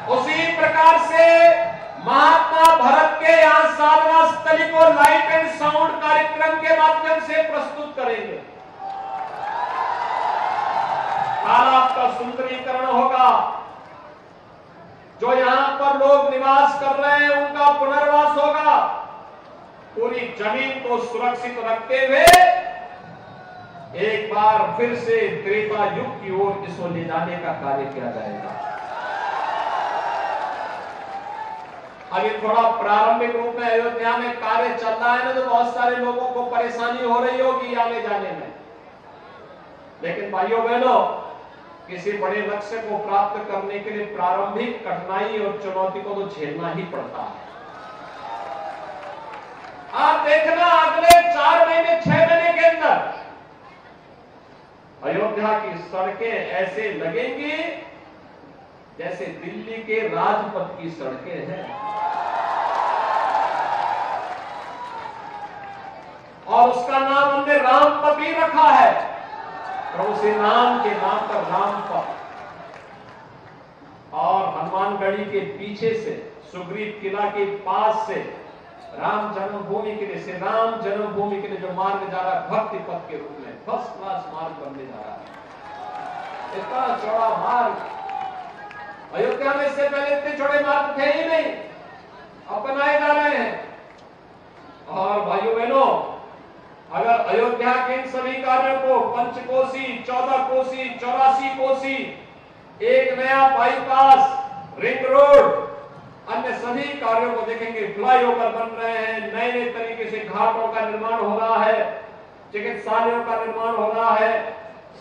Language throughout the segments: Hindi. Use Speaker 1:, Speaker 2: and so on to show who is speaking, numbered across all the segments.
Speaker 1: उसी प्रकार से महात्मा भरत के यहाँ साधना स्थली को लाइट एंड साउंड कार्यक्रम के माध्यम से प्रस्तुत करेंगे। तालाब का सुंदरीकरण होगा, जो यहां पर लोग निवास कर रहे हैं उनका पुनर्वास होगा। पूरी जमीन को सुरक्षित रखते हुए एक बार फिर से त्रेता युग की ओर इसको ले जाने का कार्य किया जाएगा। अभी थोड़ा प्रारंभिक रूप में अयोध्या में कार्य चल रहा है ना, तो बहुत सारे लोगों को परेशानी हो रही होगी आने जाने में, लेकिन भाइयों बहनों, किसी बड़े लक्ष्य को प्राप्त करने के लिए प्रारंभिक कठिनाई और चुनौती को तो झेलना ही पड़ता है। आप देखना अगले 4 महीने 6 महीने के अंदर अयोध्या की सड़कें ऐसे लगेंगी जैसे दिल्ली के राजपथ की सड़कें हैं, और उसका नाम हमने रामपथ ही रखा है। प्रभु श्री राम के नाम पर रामपथ, और हनुमानगढ़ी के पीछे से सुग्रीव किला के पास से राम जन्मभूमि के लिए, श्री राम जन्मभूमि के लिए जो मार्ग जा रहा है भक्ति पथ के रूप में फर्स्ट क्लास मार्ग बनने जा रहा है। इतना चौड़ा मार्ग अयोध्या में इससे पहले इतने चौड़े मार्ग थे ही नहीं, अब बनाए जा रहे हैं। और भाइयों बहनों, अगर अयोध्या के इन सभी कार्यों को पंचकोसी, 14 कोसी, 84 कोसी, एक नया बाईपास, रिंग रोड, अन्य सभी कार्यों को देखेंगे, फ्लाईओवर बन रहे हैं, नए नए तरीके से घाटों का निर्माण हो रहा है, चिकित्सालयों का निर्माण हो रहा है,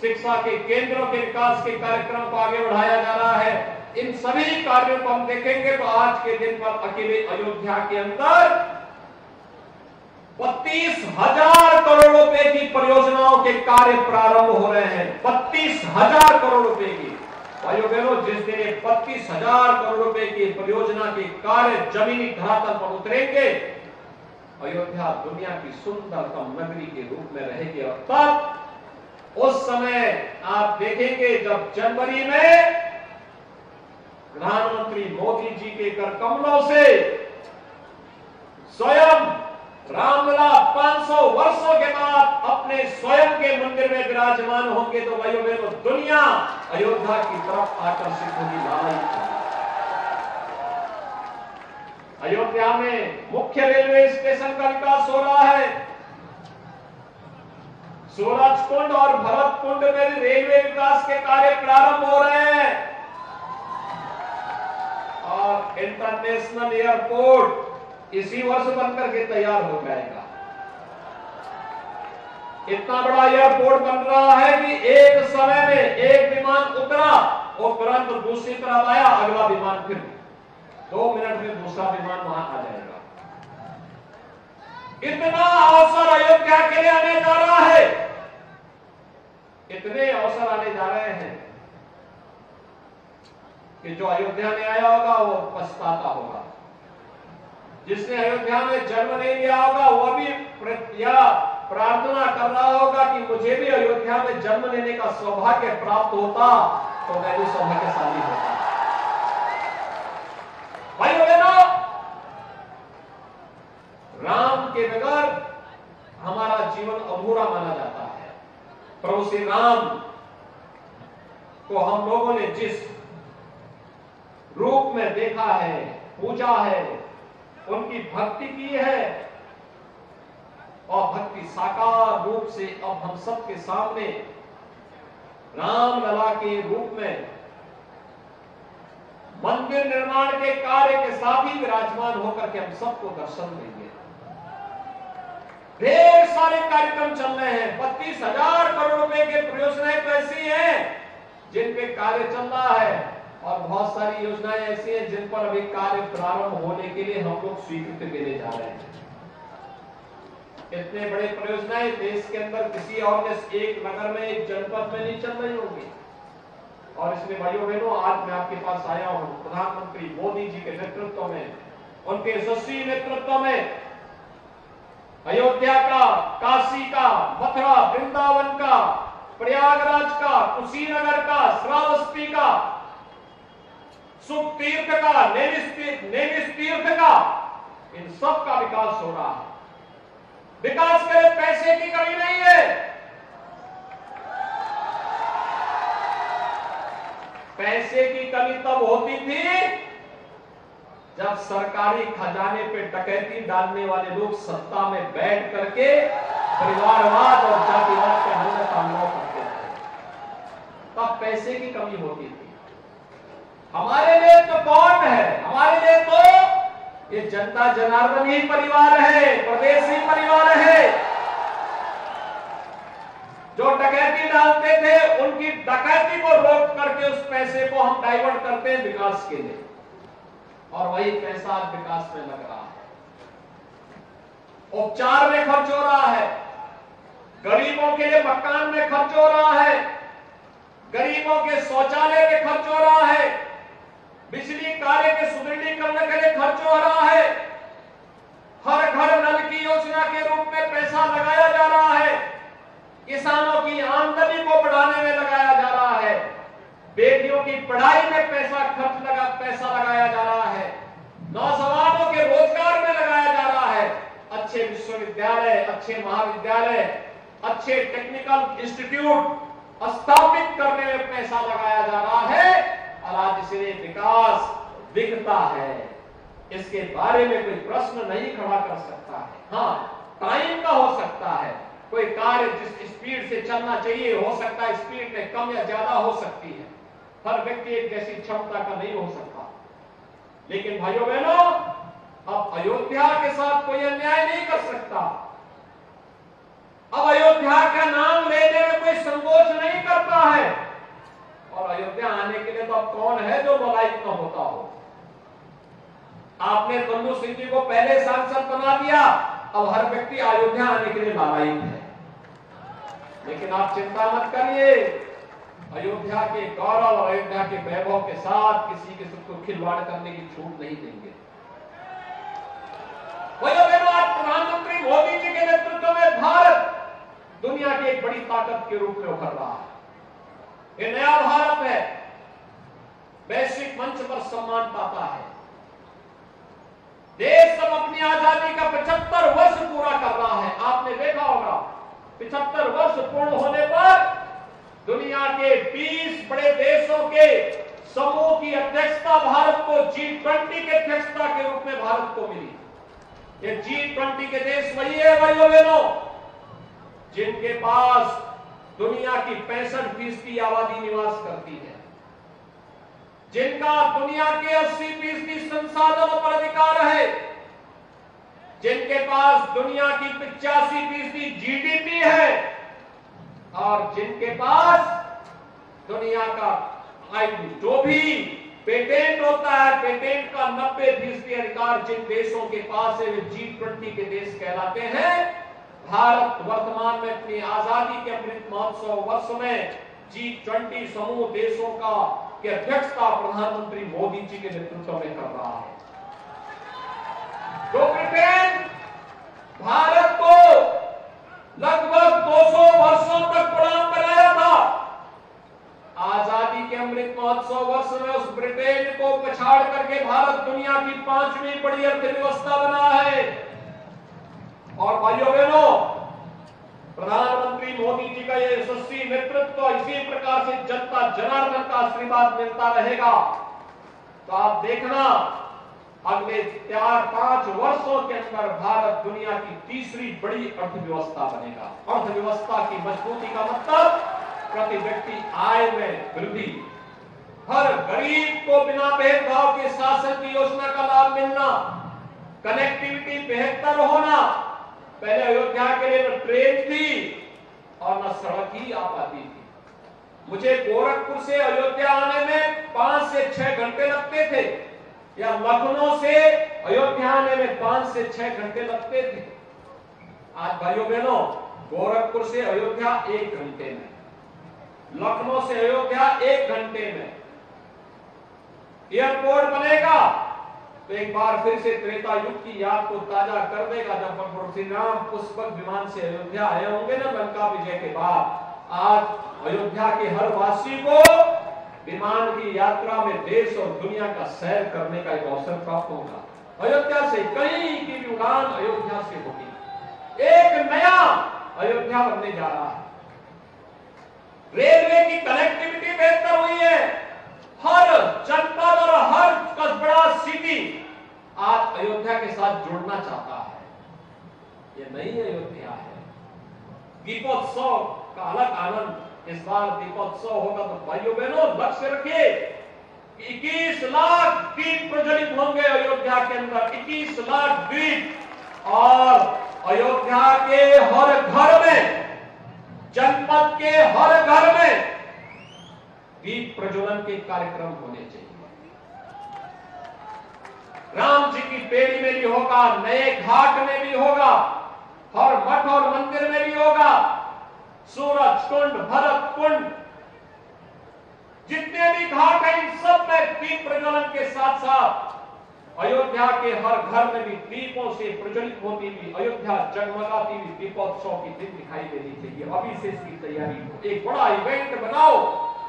Speaker 1: शिक्षा के केंद्रों के विकास के कार्यक्रम को आगे बढ़ाया जा रहा है। इन सभी कार्यों को हम देखेंगे तो आज के दिन पर अकेले अयोध्या के अंदर 32,000 करोड़ रुपए की परियोजनाओं के कार्य प्रारंभ हो रहे हैं। 32,000 करोड़ रुपए की। भाइयों बहनों, जिस दिन 32,000 करोड़ रुपए की परियोजना के कार्य जमीनी धरातल पर उतरेंगे, अयोध्या दुनिया की सुंदरतम नगरी के रूप में रहेगी। और तब उस समय आप देखेंगे जब जनवरी में प्रधानमंत्री मोदी जी के कर कमलों से स्वयं रामलला 500 वर्षों के बाद अपने स्वयं के मंदिर में विराजमान होंगे, तो भाइयों बहनों, दुनिया अयोध्या की तरफ आकर्षित होगी। अयोध्या में मुख्य रेलवे स्टेशन का विकास हो रहा है। सूरजकुंड और भरतकुंड में रेलवे विकास के कार्य प्रारंभ हो रहे हैं, और इंटरनेशनल एयरपोर्ट इसी वर्ष बनकर के तैयार हो जाएगा। इतना बड़ा एयरपोर्ट बन रहा है कि एक समय में एक विमान उतरा और तुरंत दूसरी तरफ आया, अगला विमान फिर 2 मिनट में दूसरा विमान वहां आ जाएगा। इतना अवसर अयोध्या के लिए आने जा रहा है, इतने अवसर आने जा रहे हैं कि जो अयोध्या में आया होगा वो पछताता होगा। जिसने अयोध्या में जन्म नहीं लिया होगा वो भी प्रार्थना कर रहा होगा कि मुझे भी अयोध्या में जन्म लेने का सौभाग्य प्राप्त होता तो मैं भी सौभाग्यशाली होता। भाइयों बहनों, राम के बगैर हमारा जीवन अधूरा माना जाता है। प्रभु श्री राम को हम लोगों ने जिस रूप में देखा है, पूजा है, उनकी भक्ति की है, और भक्ति साकार रूप से अब हम सबके सामने रामलला के रूप में मंदिर निर्माण के कार्य के साथ ही विराजमान होकर के हम सबको दर्शन देंगे। ढेर सारे कार्यक्रम चल रहे हैं। 32,000 करोड़ रुपए के परियोजनाएं तो ऐसी हैं जिन पे कार्य चल रहा है, और बहुत सारी योजनाएं ऐसी हैं जिन पर अभी कार्य प्रारंभ होने के लिए हम लोग स्वीकृति देने जा रहे हैं। इतने बड़े परियोजनाएं देश के अंदर किसी और एक नगर में, एक जनपद में नहीं चल रही होंगी। और इसलिए भाइयों बहनों, आज मैं आपके पास आया हूं प्रधानमंत्री मोदी जी के नेतृत्व में, उनके यशस्वी नेतृत्व में अयोध्या का, काशी का, मथुरा, वृंदावन का, प्रयागराज का, कुशीनगर का, श्रावस्ती का सुख तीर्थ का, नेमिष तीर्थ का, इन सब का विकास हो रहा है। विकास के लिए पैसे की कमी नहीं है। पैसे की कमी तब होती थी जब सरकारी खजाने पे डकैती डालने वाले लोग सत्ता में बैठ करके परिवारवाद और जातिवाद के हमले तांडव करते थे, तब पैसे की कमी होती थी। हमारे लिए तो कौन है? हमारे लिए तो ये जनता जनार्दन ही परिवार है, प्रदेश ही परिवार है। जो डकैती डालते थे उनकी डकैती को रोक करके उस पैसे को हम डाइवर्ट करते हैं विकास के लिए, और वही पैसा विकास में लग रहा है, उपचार में खर्च हो रहा है, गरीबों के लिए मकान में खर्च हो रहा है, गरीबों के शौचालय में खर्च हो रहा है, बिजली कार्य के सुदृढ़ीकरण के लिए खर्च हो रहा है, हर घर नल की योजना के रूप में पैसा लगाया जा रहा है, किसानों की आमदनी को बढ़ाने में लगाया जा रहा है, बेटियों की पढ़ाई में पैसा लगाया जा रहा है, नौजवानों के रोजगार में लगाया जा रहा है, अच्छे विश्वविद्यालय, अच्छे महाविद्यालय, अच्छे टेक्निकल इंस्टीट्यूट स्थापित करने में पैसा लगाया जा रहा है, और आज इसलिए विकास दिखता है। इसके बारे में कोई प्रश्न नहीं खड़ा कर सकता है। हाँ, टाइम का हो सकता है, कोई कार्य जिस स्पीड से चलना चाहिए हो सकता है स्पीड में कम या ज्यादा हो सकती है, हर व्यक्ति एक जैसी क्षमता का नहीं हो सकता। लेकिन भाइयों बहनों, अब अयोध्या के साथ कोई अन्याय नहीं कर सकता। अब अयोध्या का नाम लेने में कोई संकोच नहीं करता है, और अयोध्या आने के लिए तो अब कौन है जो लालायित न होता हो। आपने तन्नू सिंह जी को पहले सांसद बना दिया, अब हर व्यक्ति अयोध्या आने के लिए लालायित है। लेकिन आप चिंता मत करिए, अयोध्या के गौरव और अयोध्या के वैभव के साथ किसी के सुख को खिलवाड़ करने की छूट नहीं देंगे। आज प्रधानमंत्री मोदी जी के नेतृत्व में भारत दुनिया की एक बड़ी ताकत के रूप में उभर रहा है। ये नया भारत है, वैश्विक मंच पर सम्मान पाता है। देश अब अपनी आजादी का 75 वर्ष पूरा कर रहा है। आपने देखा होगा 75 वर्ष पूर्ण होने पर दुनिया के 20 बड़े देशों के समूह की अध्यक्षता भारत को G20 के अध्यक्षता के रूप में भारत को मिली। ये G20 के देश वही है भाइयों बहनों जिनके पास दुनिया की 65% आबादी निवास करती है, जिनका दुनिया के 80% संसाधनों पर अधिकार है, जिनके पास दुनिया की 85% GDP है, और जिनके पास दुनिया का जो भी पेटेंट होता है, पेटेंट का 90% अधिकार जिन देशों के पास है वे G20 के देश कहलाते हैं। भारत वर्तमान में अपनी आजादी के अमृत महोत्सव वर्ष में G20 समूह देशों का की अध्यक्षता प्रधानमंत्री मोदी जी के नेतृत्व में कर रहा है। जो ब्रिटेन भारत को लगभग 200 वर्षों तक गुलाम बनाया था, आजादी के अमृत महोत्सव वर्ष में उस ब्रिटेन को पछाड़ करके भारत दुनिया की 5वीं बड़ी अर्थव्यवस्था बना है। और भाइयों बहनों, प्रधानमंत्री मोदी जी का ये यशस्वी नेतृत्व, इसी प्रकार से जनता जनार्दन का आशीर्वाद मिलता रहेगा तो आप देखना अगले 4-5 वर्षों के अंदर भारत दुनिया की तीसरी बड़ी अर्थव्यवस्था बनेगा। अर्थव्यवस्था की मजबूती का मतलब प्रति व्यक्ति आय में वृद्धि, हर गरीब को बिना भेदभाव के शासन की योजना का लाभ मिलना, कनेक्टिविटी बेहतर होना। पहले अयोध्या के लिए न ट्रेन थी और न सड़क ही आ पाती थी। मुझे गोरखपुर से अयोध्या आने में 5 से 6 घंटे लगते थे, या लखनऊ से अयोध्या आने में 5 से 6 घंटे लगते थे। आज भाइयों बहनों, गोरखपुर से अयोध्या 1 घंटे में, लखनऊ से अयोध्या 1 घंटे में। एयरपोर्ट बनेगा तो एक बार फिर से त्रेता युग की याद को ताजा कर देगा, जब भगवान श्री राम पुष्पक विमान से अयोध्या आए होंगे ना लंका विजय के बाद। आज अयोध्या के हर वासी को विमान की यात्रा में देश और दुनिया का सैर करने का एक अवसर प्राप्त होगा। अयोध्या से कहीं की भी उड़ान अयोध्या से होगी। एक नया अयोध्या बनने जा रहा है। रेलवे की कनेक्टिविटी बेहतर हुई है। हर जनपद और हर कस्बा सिटी आज अयोध्या के साथ जुड़ना चाहता है। ये नई अयोध्या है। दीपोत्सव का अलग आनंद। इस बार दीपोत्सव होगा तो भाइयों बहनों लक्ष्य रखिए, 21 लाख दीप प्रज्वलित होंगे अयोध्या के अंदर। 21 लाख दीप, और अयोध्या के हर घर में, जनपद के हर घर में दीप प्रज्वलन के कार्यक्रम होने चाहिए। राम जी की पेड़ी में भी होगा, नए घाट में भी होगा, हर मठ और मंदिर में भी होगा, सूरज कुंड, भरत कुंड, जितने भी घाट हैं इन सब में दीप प्रज्वलन के साथ साथ अयोध्या के हर घर में भी दीपों से प्रज्वलित होती हुई अयोध्या जगमगाती हुई दीपोत्सव की दिन दिखाई देनी चाहिए। अभी से इसकी तैयारी हो, एक बड़ा इवेंट बनाओ,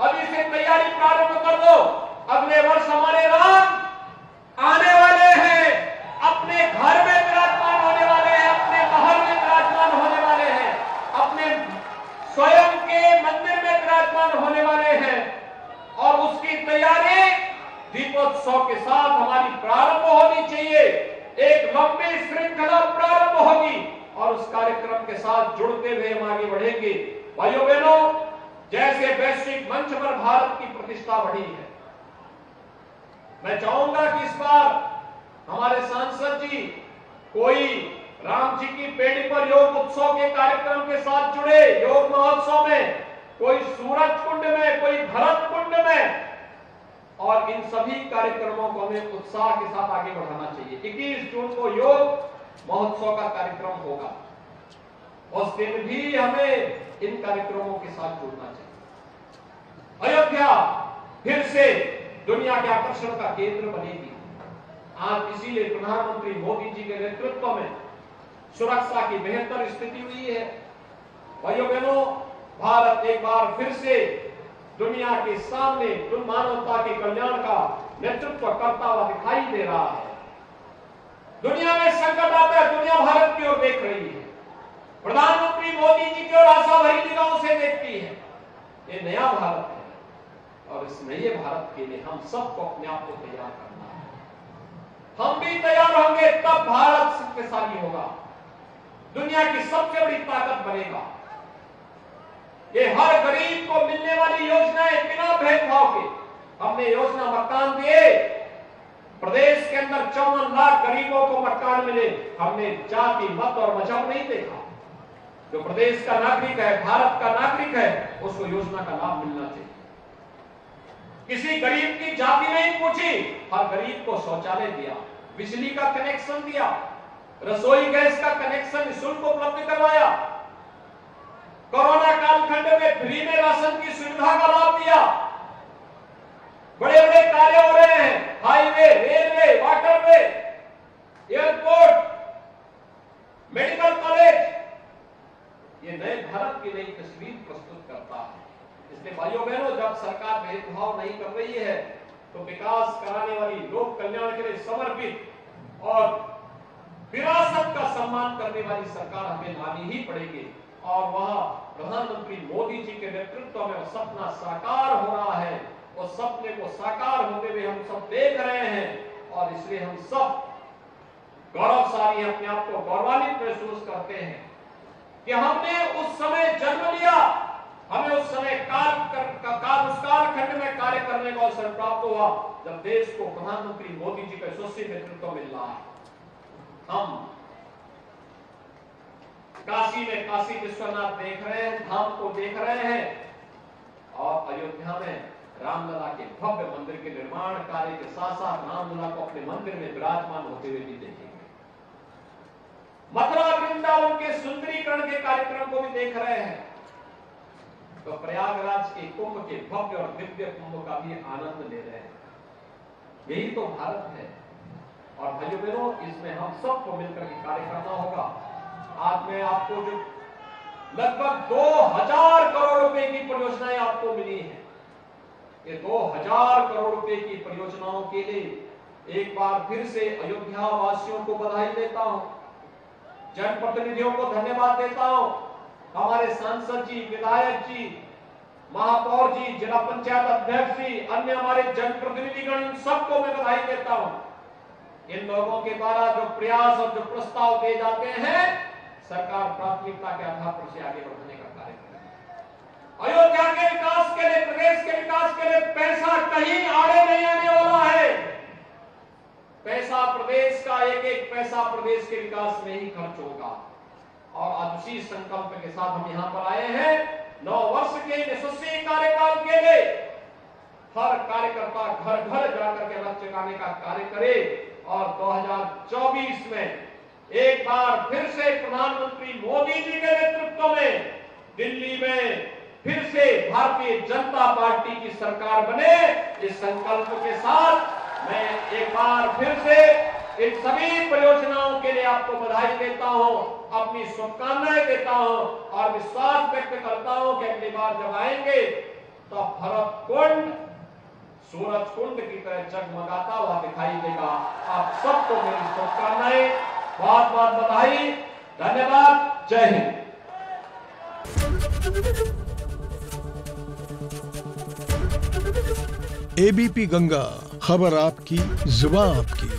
Speaker 1: अभी से तैयारी प्रारंभ कर दो। अगले वर्ष हमारे राम आने वाले हैं, अपने घर में विराजमान होने वाले हैं, अपने महल में विराजमान होने वाले हैं, अपने स्वयं के मंदिर में विराजमान होने वाले हैं, और उसकी तैयारी दीपोत्सव के साथ हमारी प्रारंभ होनी चाहिए। एक लंबी श्रृंखला प्रारंभ होगी और उस कार्यक्रम के साथ जुड़ते हुए हम आगे बढ़ेंगे। भाइयों बहनों, जैसे वैश्विक मंच पर भारत की प्रतिष्ठा बढ़ी है, मैं चाहूंगा कि इस बार हमारे सांसद जी कोई राम जी की पेड़ी पर योग उत्सव के कार्यक्रम के साथ जुड़े, योग महोत्सव में, कोई सूरज कुंड में, कोई भरत कुंड में, और इन सभी कार्यक्रमों को हमें उत्साह के साथ आगे बढ़ाना चाहिए। 21 जून को योग महोत्सव का कार्यक्रम होगा, उस दिन भी हमें इन कार्यक्रमों के साथ जुड़ना चाहिए। अयोध्या फिर से दुनिया के आकर्षण का केंद्र बनेगी। आज इसीलिए प्रधानमंत्री मोदी जी के नेतृत्व में सुरक्षा की बेहतर स्थिति हुई है। भाइयों बहनों, भारत एक बार फिर से दुनिया के सामने मानवता के कल्याण का नेतृत्व करता हुआ दिखाई दे रहा है। दुनिया में संकट आता है, दुनिया भारत की ओर देख रही है, प्रधानमंत्री मोदी जी की ओर आशा भरी निगाहों से देखती है। ये नया भारत है और इस नए भारत के लिए हम सबको अपने आप को तैयार करना है। हम भी तैयार होंगे तब भारत शक्तिशाली होगा, दुनिया की सबसे बड़ी ताकत बनेगा। ये हर गरीब को मिलने वाली योजनाएं बिना भेदभाव के, हमने योजना मकान दिए, प्रदेश के अंदर 54 लाख गरीबों को मकान मिले। हमने जाति, मत और मजहब नहीं देखा। जो प्रदेश का नागरिक है, भारत का नागरिक है, उसको योजना का लाभ मिलना चाहिए। किसी गरीब की जाति नहीं पूछी, हर गरीब को शौचालय दिया, बिजली का कनेक्शन दिया, रसोई गैस का कनेक्शन निःशुल्क उपलब्ध करवाया, कोरोना कालखंड में फ्री में राशन की सुविधा का लाभ दिया। बड़े बड़े कार्य हो रहे हैं, highway, railway, waterway, airport, medical college. ये नए भारत की नई तस्वीर प्रस्तुत करता है। इसलिए भाइयों बहनों, जब सरकार भेदभाव नहीं कर रही है तो विकास कराने वाली, लोक कल्याण के लिए समर्पित और विरासत का सम्मान करने वाली सरकार हमें लानी ही पड़ेगी। और वहां प्रधानमंत्री मोदी जी के नेतृत्व में वो सपना साकार हो रहा है। उस सपने को साकार होते हुए हम सब देख रहे हैं और इसलिए हम सब गौरवशाली, अपने आप को गौरवान्वित महसूस करते हैं कि हमने उस समय जन्म लिया, हमें उस समय उस कालखंड में कार्य करने का अवसर प्राप्त हुआ जब देश को प्रधानमंत्री मोदी जी का यशस्वी नेतृत्व मिल रहा है। हम काशी में काशी विश्वनाथ देख रहे हैं, धाम को देख रहे हैं, और अयोध्या में रामलला के भव्य मंदिर के निर्माण कार्य के साथ साथ रामलला को अपने मंदिर में विराजमान होते हुए भी देखेंगे। मथुरा वृंदावन के सुंदरीकरण के कार्यक्रम को भी देख रहे हैं, तो प्रयागराज के कुंभ के भव्य और दिव्य कुंभ का भी आनंद ले रहे हैं। यही तो भारत है। और भाइयों बहनों, इसमें हम सबको मिलकर के कार्य करना होगा। आज मैं आपको जो लगभग 2000 करोड़ रुपए की परियोजनाएं आपको मिली हैं, ये 2000 करोड़ रुपए की परियोजनाओं के लिए एक बार फिर से अयोध्या वासियों को बधाई देता हूं, जनप्रतिनिधियों को धन्यवाद देता हूं, हमारे सांसद जी, विधायक जी, महापौर जी, जिला पंचायत अध्यक्ष जी, अन्य हमारे जनप्रतिनिधिगण, इन सबको मैं बधाई देता हूं। इन लोगों के द्वारा जो प्रयास और जो प्रस्ताव दिए जाते हैं, सरकार प्राथमिकता के आधार पर से आगे बढ़ने का कार्य करेगी। अयोध्या के विकास के लिए, प्रदेश के विकास के लिए पैसा कहीं आड़े नहीं आने वाला है। पैसा प्रदेश का, एक एक पैसा प्रदेश के विकास में ही खर्च होगा। और आज उसी संकल्प के साथ हम यहां पर आए हैं। 9 वर्ष के यशस्वी कार्यकाल के लिए हर कार्यकर्ता घर घर जाकर के रथ जगाने का कार्य करे और 2024 में एक बार फिर से प्रधानमंत्री मोदी जी के नेतृत्व में दिल्ली में फिर से भारतीय जनता पार्टी की सरकार बने। इस संकल्प के साथ मैं एक बार फिर से इन सभी परियोजनाओं के लिए आपको बधाई देता हूं, अपनी शुभकामनाएं देता हूं और विश्वास व्यक्त करता हूं कि अगली बार जब आएंगे तो भरत कुंड सूरज कुंड की तरह जगमगाता हुआ दिखाई देगा। आप सबको मेरी शुभकामनाएं, बहुत बहुत बधाई, धन्यवाद, जय हिंद।
Speaker 2: एबीपी गंगा, खबर आपकी, जुबान आपकी।